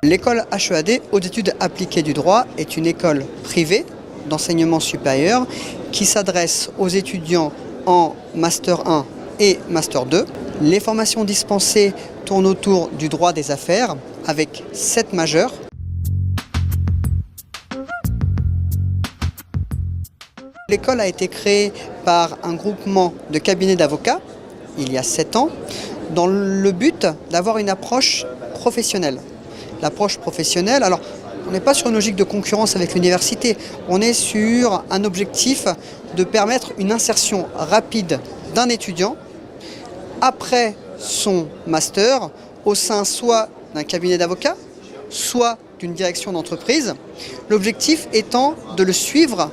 L'école HEAD, Hautes études appliquées du droit, est une école privée d'enseignement supérieur qui s'adresse aux étudiants en Master 1 et Master 2. Les formations dispensées tournent autour du droit des affaires avec 7 majeurs. L'école a été créée par un groupement de cabinets d'avocats il y a 7 ans dans le but d'avoir une approche professionnelle. L'approche professionnelle, alors on n'est pas sur une logique de concurrence avec l'université, on est sur un objectif de permettre une insertion rapide d'un étudiant après son master au sein soit d'un cabinet d'avocats, soit d'une direction d'entreprise. L'objectif étant de le suivre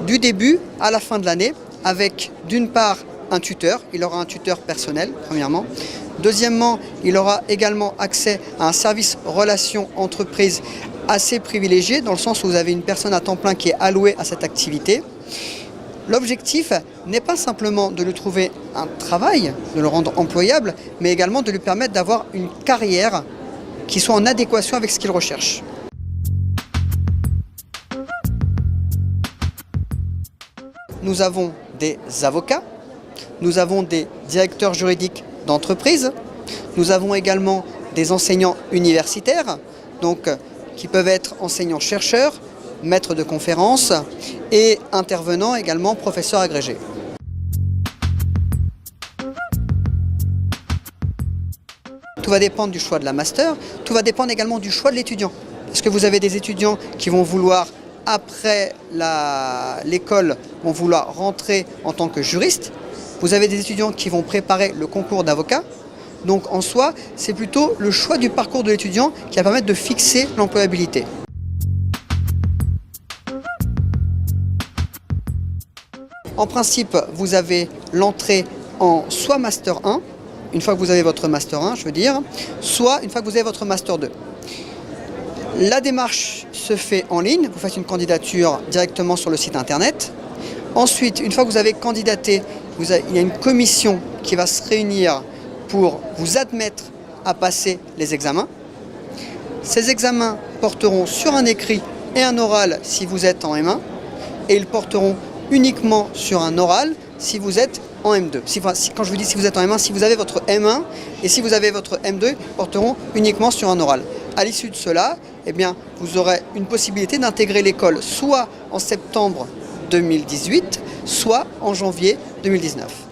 du début à la fin de l'année avec d'une part un tuteur, il aura un tuteur personnel premièrement. Deuxièmement, il aura également accès à un service relations entreprises assez privilégié dans le sens où vous avez une personne à temps plein qui est allouée à cette activité. L'objectif n'est pas simplement de lui trouver un travail, de le rendre employable, mais également de lui permettre d'avoir une carrière qui soit en adéquation avec ce qu'il recherche. Nous avons des avocats, nous avons des directeurs juridiques d'entreprise, nous avons également des enseignants universitaires, donc qui peuvent être enseignants-chercheurs, maîtres de conférences et intervenants également professeurs agrégés. Tout va dépendre du choix de la master, tout va dépendre également du choix de l'étudiant. Est-ce que vous avez des étudiants qui vont vouloir, après l'école, vont vouloir rentrer en tant que juriste? Vous avez des étudiants qui vont préparer le concours d'avocat. Donc en soi, c'est plutôt le choix du parcours de l'étudiant qui va permettre de fixer l'employabilité. En principe, vous avez l'entrée en soit Master 1, une fois que vous avez votre Master 1, je veux dire, soit une fois que vous avez votre Master 2. La démarche se fait en ligne, vous faites une candidature directement sur le site internet. Ensuite, une fois que vous avez candidaté, il y a une commission qui va se réunir pour vous admettre à passer les examens. Ces examens porteront sur un écrit et un oral si vous êtes en M1 et ils porteront uniquement sur un oral si vous êtes en M2. Quand je vous dis si vous êtes en M1, si vous avez votre M1 et si vous avez votre M2, ils porteront uniquement sur un oral. À l'issue de cela, eh bien, vous aurez une possibilité d'intégrer l'école soit en septembre 2018, soit en janvier 2019.